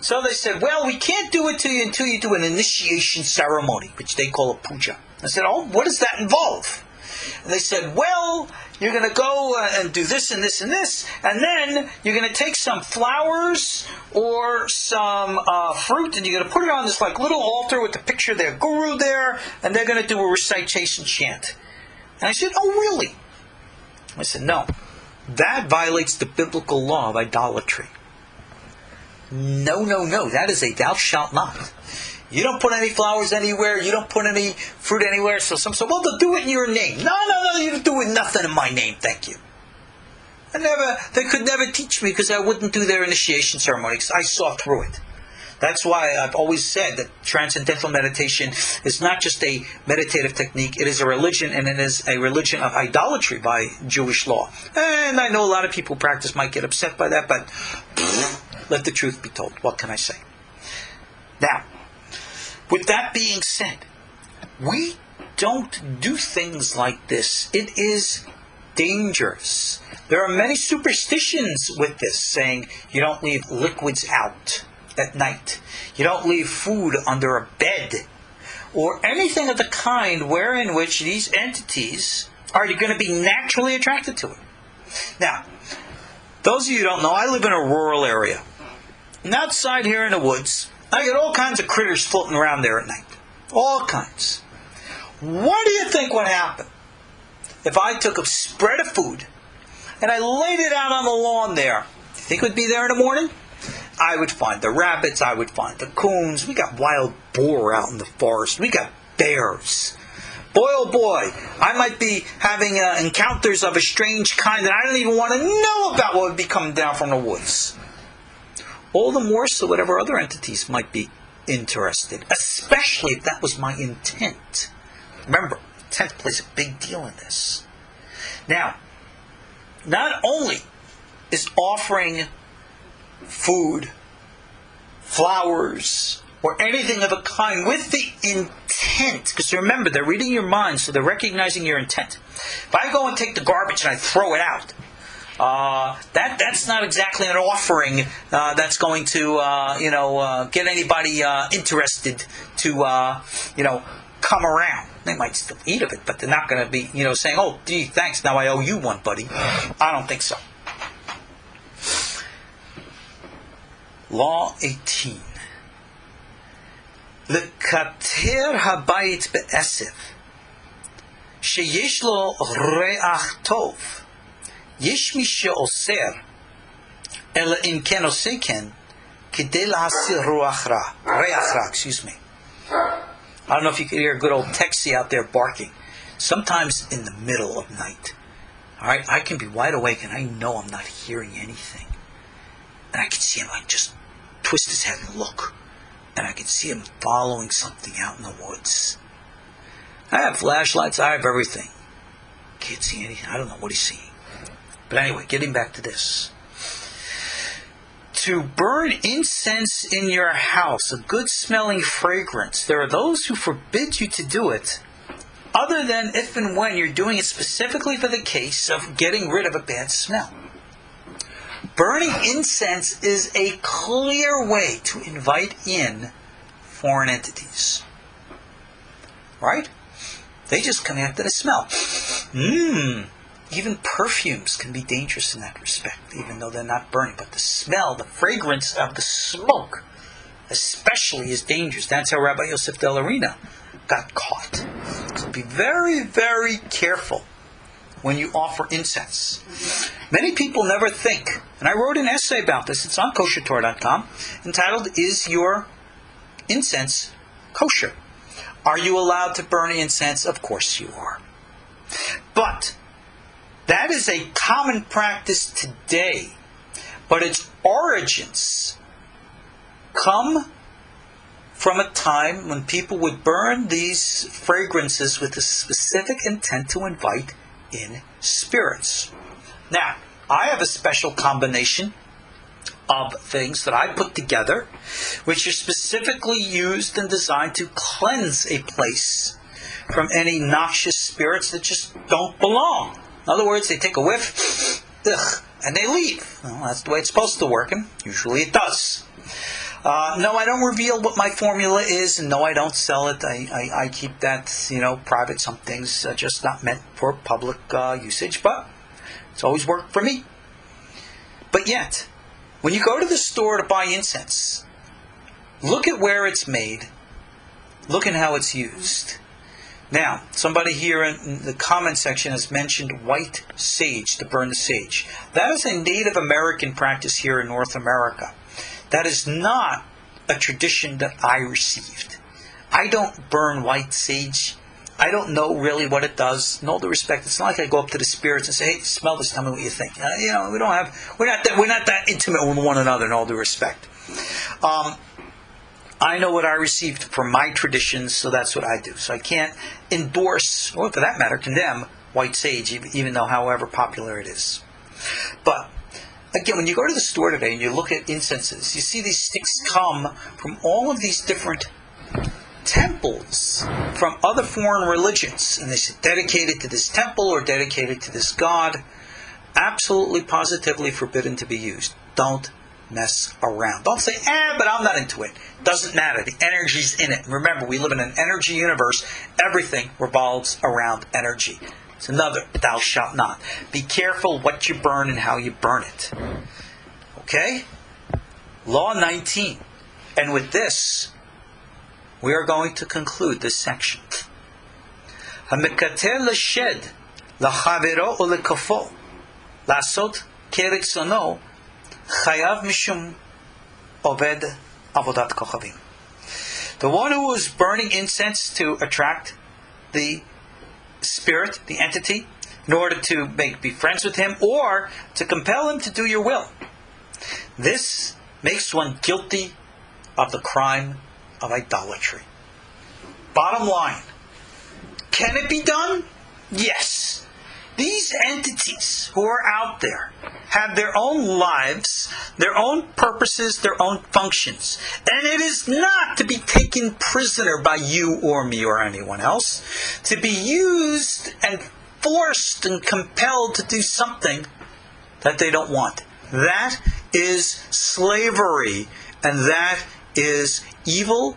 So they said, well, we can't do it to you until you do an initiation ceremony, which they call a puja. I said, oh, what does that involve? And they said, well, you're going to go and do this and this and this, and then you're going to take some flowers or some fruit, and you're going to put it on this like little altar with the picture of their guru there, and they're going to do a recitation chant. And I said, oh, really? I said, no. That violates the biblical law of idolatry. No. That is a thou shalt not. You don't put any flowers anywhere. You don't put any fruit anywhere. So some say, well, they'll do it in your name. No. You don't do it nothing in my name. Thank you. They could never teach me because I wouldn't do their initiation ceremony because I saw through it. That's why I've always said that transcendental meditation is not just a meditative technique. It is a religion, and it is a religion of idolatry by Jewish law. And I know a lot of people who practice might get upset by that, but let the truth be told. What can I say? Now, with that being said, we don't do things like this. It is dangerous. There are many superstitions with this, saying you don't leave liquids out at night. You don't leave food under a bed. or anything of the kind wherein which these entities are going to be naturally attracted to it. Now, those of you who don't know, I live in a rural area. And outside here in the woods, I get all kinds of critters floating around there at night. All kinds. What do you think would happen if I took a spread of food and I laid it out on the lawn there? Do you think it would be there in the morning? I would find the rabbits, I would find the coons. We got wild boar out in the forest. We got bears. Boy, oh boy, I might be having encounters of a strange kind that I don't even want to know about what would be coming down from the woods. All the more so whatever other entities might be interested, especially if that was my intent. Remember, intent plays a big deal in this. Now, not only is offering food, flowers, or anything of a kind with the intent, because remember, they're reading your mind, so they're recognizing your intent. If I go and take the garbage and I throw it out, that's not exactly an offering that's going to get anybody interested to come around. They might still eat of it, but they're not going to be saying, "Oh, gee, thanks, now I owe you one, buddy." I don't think so. Law 18. L'kater habayit be'esef sheyesh lo re'ach tov yesh mi she'oser ela im ken oseh ken kedei lahasir re'ach ra, excuse me. I don't know if you can hear a good old Texie out there barking. Sometimes in the middle of night, all right, I can be wide awake and I know I'm not hearing anything. And I can see him just twist his head and look. And I can see him following something out in the woods. I have flashlights, I have everything. Can't see anything. I don't know what he's seeing. But anyway, getting back to this. To burn incense in your house, a good smelling fragrance, there are those who forbid you to do it, other than if and when you're doing it specifically for the case of getting rid of a bad smell. Burning incense is a clear way to invite in foreign entities. Right? They just come after the smell. Even perfumes can be dangerous in that respect, even though they're not burning. But the smell, the fragrance of the smoke, especially is dangerous. That's how Rabbi Yosef Del Arena got caught. So be very, very careful when you offer incense. Many people never think, and I wrote an essay about this, it's on KosherTorah.com, entitled, Is Your Incense Kosher? Are you allowed to burn incense? Of course you are. But that is a common practice today, but its origins come from a time when people would burn these fragrances with a specific intent to invite in spirits. Now, I have a special combination of things that I put together, which are specifically used and designed to cleanse a place from any noxious spirits that just don't belong. In other words, they take a whiff, and they leave. Well, that's the way it's supposed to work, and usually it does. No, I don't reveal what my formula is, and no, I don't sell it. I keep that, private. Some things are just not meant for public usage, but it's always worked for me. But yet, when you go to the store to buy incense, look at where it's made. Look at how it's used. Now, somebody here in the comment section has mentioned white sage, to burn the sage. That is a Native American practice here in North America. That is not a tradition that I received. I don't burn white sage. I don't know really what it does. In all due respect, it's not like I go up to the spirits and say, "Hey, smell this. Tell me what you think." We're not that intimate with one another. In all due respect, I know what I received from my traditions, so that's what I do. So I can't endorse, or for that matter, condemn white sage, even though however popular it is. But again, when you go to the store today and you look at incenses, you see these sticks come from all of these different temples from other foreign religions, and they say dedicated to this temple or dedicated to this god. Absolutely, positively forbidden to be used. Don't mess around. Don't say, but I'm not into it. Doesn't matter. The energy's in it. Remember, we live in an energy universe. Everything revolves around energy. It's another, thou shalt not. Be careful what you burn and how you burn it. Okay? Law 19. And with this, we are going to conclude this section. המקטר לשד, לחברו ולקופו, לעשות כרצונו, חייב משום עובד עבודת כוכבים. The one who is burning incense to attract the spirit, the entity, in order to be friends with him, or to compel him to do your will. This makes one guilty of the crime of idolatry. Bottom line, can it be done? Yes. These entities who are out there have their own lives, their own purposes, their own functions. And it is not to be taken prisoner by you or me or anyone else, to be used and forced and compelled to do something that they don't want. That is slavery, and that is evil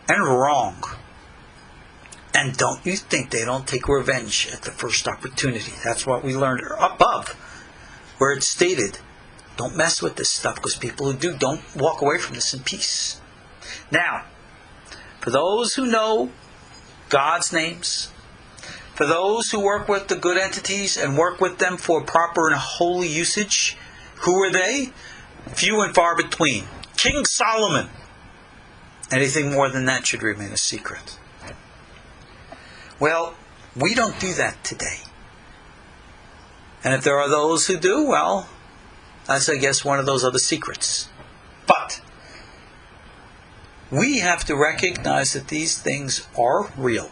and wrong. And don't you think they don't take revenge at the first opportunity. That's what we learned above, where it's stated, don't mess with this stuff, because people who do don't walk away from this in peace. Now, for those who know God's names, for those who work with the good entities and work with them for proper and holy usage, who are they? Few and far between. King Solomon. Anything more than that should remain a secret. Well, we don't do that today. And if there are those who do, well, that's, I guess, one of those other secrets. But we have to recognize that these things are real.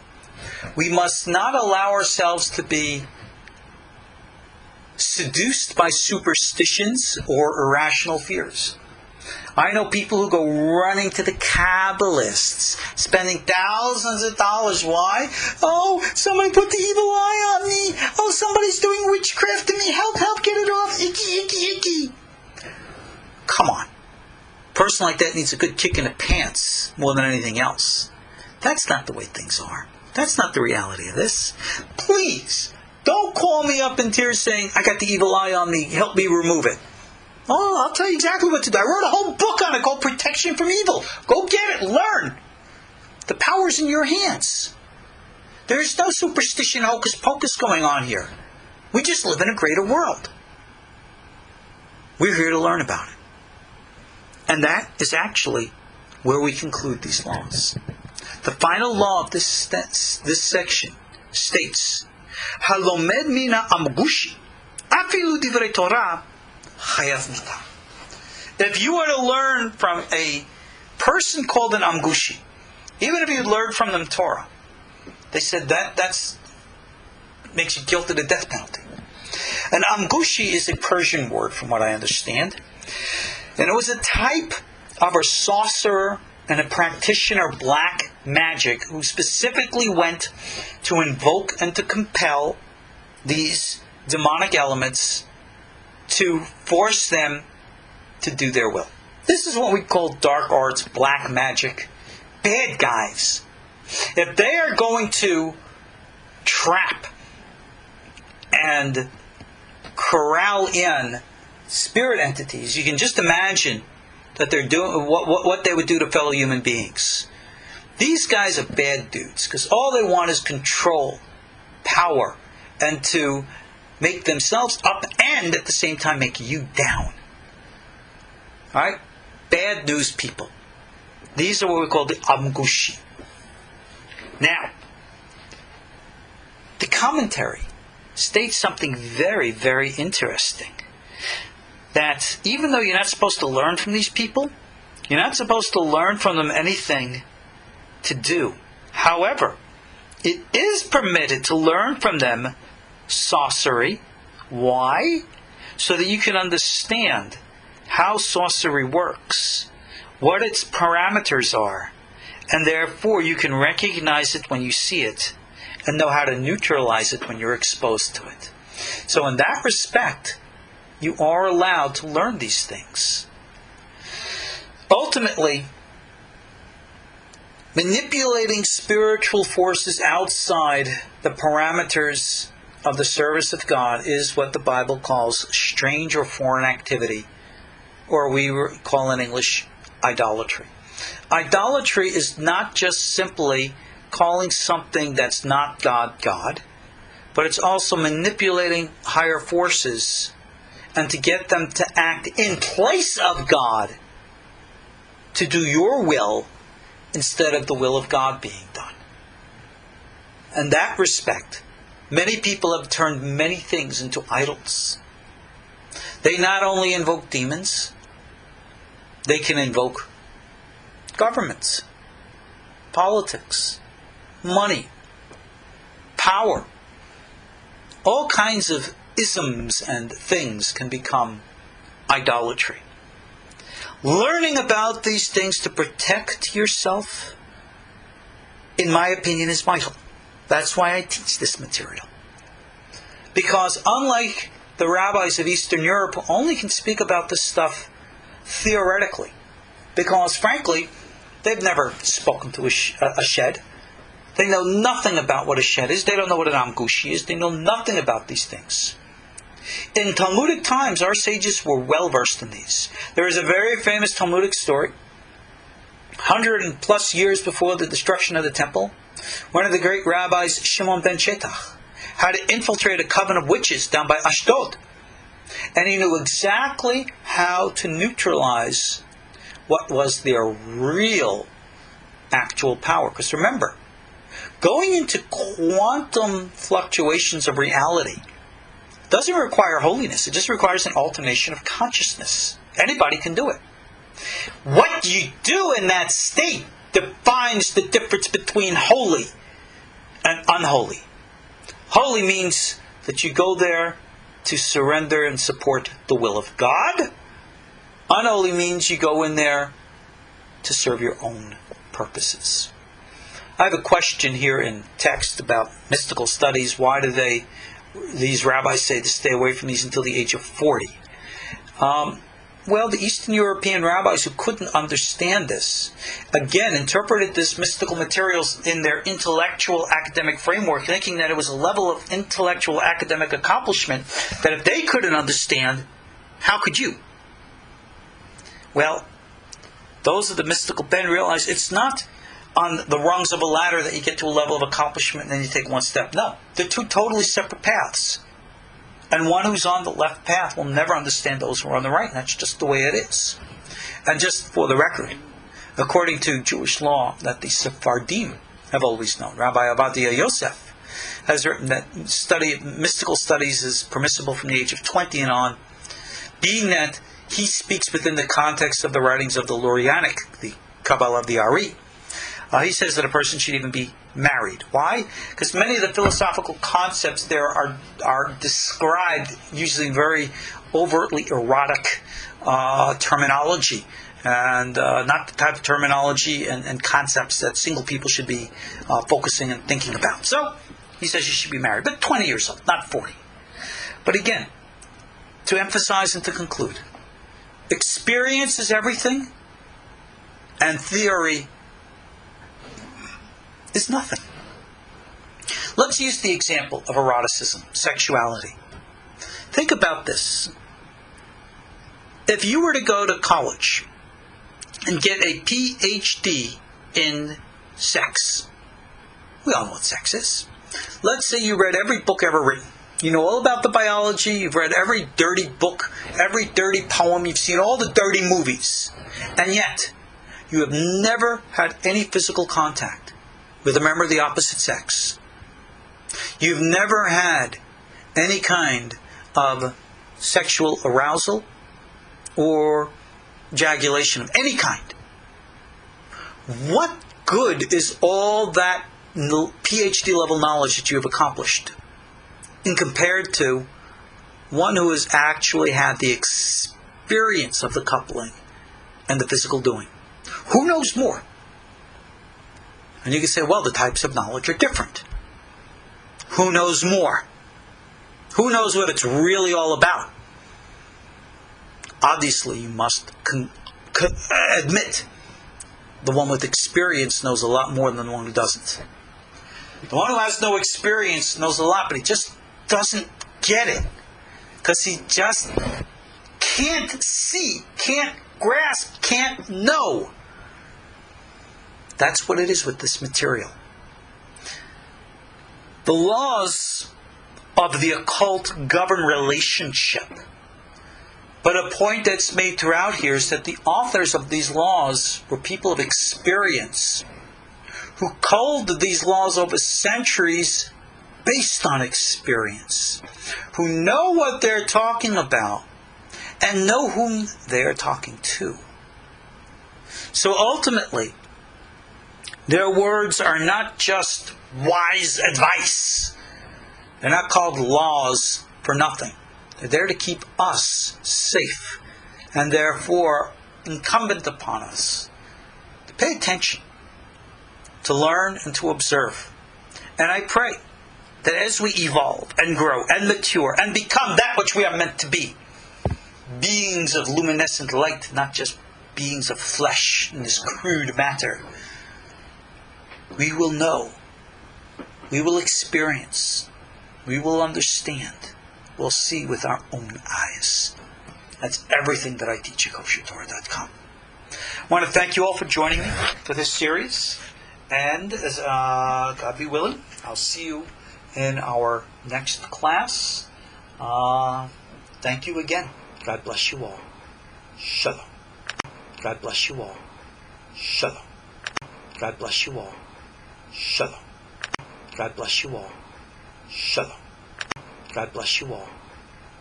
We must not allow ourselves to be seduced by superstitions or irrational fears. I know people who go running to the Kabbalists, spending thousands of dollars. Why? Oh, somebody put the evil eye on me. Oh, somebody's doing witchcraft to me. Help, get it off. Icky. Come on. A person like that needs a good kick in the pants more than anything else. That's not the way things are. That's not the reality of this. Please, don't call me up in tears saying, I got the evil eye on me. Help me remove it. Oh, I'll tell you exactly what to do. I wrote a whole book on it called Protection from Evil. Go get it. Learn. The power's in your hands. There's no superstition, hocus pocus going on here. We just live in a greater world. We're here to learn about it. And that is actually where we conclude these laws. The final law of this section states, Halomed mina amgushi, afilu divrei Torah, if you were to learn from a person called an Amgushi, even if you learned from them Torah, they said that's makes you guilty of the death penalty. An Amgushi is a Persian word, from what I understand, and it was a type of a sorcerer and a practitioner of black magic who specifically went to invoke and to compel these demonic elements to force them to do their will. This is what we call dark arts, black magic, bad guys. If they are going to trap and corral in spirit entities, you can just imagine that they're doing what they would do to fellow human beings. These guys are bad dudes, because all they want is control, power, and to make themselves up and at the same time make you down. Alright? Bad news people. These are what we call the Amgushi. Now, the commentary states something very, very interesting. That even though you're not supposed to learn from these people, you're not supposed to learn from them anything to do. However, it is permitted to learn from them sorcery. Why? So that you can understand how sorcery works, what its parameters are, and therefore you can recognize it when you see it and know how to neutralize it when you're exposed to it. So in that respect, you are allowed to learn these things. Ultimately, manipulating spiritual forces outside the parameters of the service of God is what the Bible calls strange or foreign activity, or we call in English idolatry. Idolatry is not just simply calling something that's not God, God, but it's also manipulating higher forces and to get them to act in place of God, to do your will instead of the will of God being done. In that respect, many people have turned many things into idols. They not only invoke demons, they can invoke governments, politics, money, power. All kinds of isms and things can become idolatry. Learning about these things to protect yourself, in my opinion, is vital. That's why I teach this material. Because unlike the rabbis of Eastern Europe, who only can speak about this stuff theoretically, because frankly, they've never spoken to a shed. They know nothing about what a shed is. They don't know what an amgushi is. They know nothing about these things. In Talmudic times, our sages were well versed in these. There is a very famous Talmudic story, 100 and plus years before the destruction of the temple. One of the great rabbis, Shimon ben Shetach, had to infiltrate a coven of witches down by Ashdod. And he knew exactly how to neutralize what was their real, actual power. Because remember, going into quantum fluctuations of reality doesn't require holiness. It just requires an alternation of consciousness. Anybody can do it. What you do in that state defines the difference between holy and unholy. Holy means that you go there to surrender and support the will of God. Unholy means you go in there to serve your own purposes. I have a question here in text about mystical studies. Why do these rabbis say to stay away from these until the age of 40? Well, the Eastern European rabbis who couldn't understand this, again, interpreted this mystical materials in their intellectual academic framework, thinking that it was a level of intellectual academic accomplishment that if they couldn't understand, how could you? Well, those of the mystical bent realize it's not on the rungs of a ladder that you get to a level of accomplishment and then you take one step. No, they're two totally separate paths. And one who's on the left path will never understand those who are on the right. And that's just the way it is. And just for the record, according to Jewish law that the Sephardim have always known, Rabbi Ovadia Yosef has written that mystical studies is permissible from the age of 20 and on, being that he speaks within the context of the writings of the Lurianic, the Kabbalah of the Ari. He says that a person should even be married. Why? Because many of the philosophical concepts there are described using very overtly erotic terminology, and not the type of terminology and concepts that single people should be focusing and thinking about. So, he says you should be married, but 20 years old, not 40. But again, to emphasize and to conclude, experience is everything, and theory is nothing. Let's use the example of eroticism, sexuality. Think about this. If you were to go to college and get a PhD in sex, we all know what sex is. Let's say you read every book ever written. You know all about the biology, you've read every dirty book, every dirty poem, you've seen all the dirty movies, and yet you have never had any physical contact with a member of the opposite sex. You've never had any kind of sexual arousal or ejaculation of any kind. What good is all that PhD level knowledge that you have accomplished in compared to one who has actually had the experience of the coupling and the physical doing? Who knows more? And you can say, well, the types of knowledge are different. Who knows more? Who knows what it's really all about? Obviously, you must admit, the one with experience knows a lot more than the one who doesn't. The one who has no experience knows a lot, but he just doesn't get it. Because he just can't see, can't grasp, can't know. That's what it is with this material. The laws of the occult govern relationship. But a point that's made throughout here is that the authors of these laws were people of experience who culled these laws over centuries based on experience, who know what they're talking about and know whom they're talking to. So ultimately, their words are not just wise advice. They're not called laws for nothing. They're there to keep us safe, and therefore incumbent upon us to pay attention, to learn and to observe. And I pray that as we evolve and grow and mature and become that which we are meant to be, beings of luminescent light, not just beings of flesh in this crude matter, we will know, we will experience, we will understand, we'll see with our own eyes. That's everything that I teach at KosherTorah.com. I want to thank you all for joining me for this series. And as God be willing, I'll see you in our next class. Thank you again. God bless you all. Shalom. God bless you all. Shalom. God bless you all. Shalom. God bless you all. Shalom. God bless you all.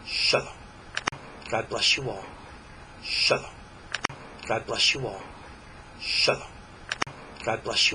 Shalom. God bless you all. Shalom. God bless you all. Shalom. God bless you.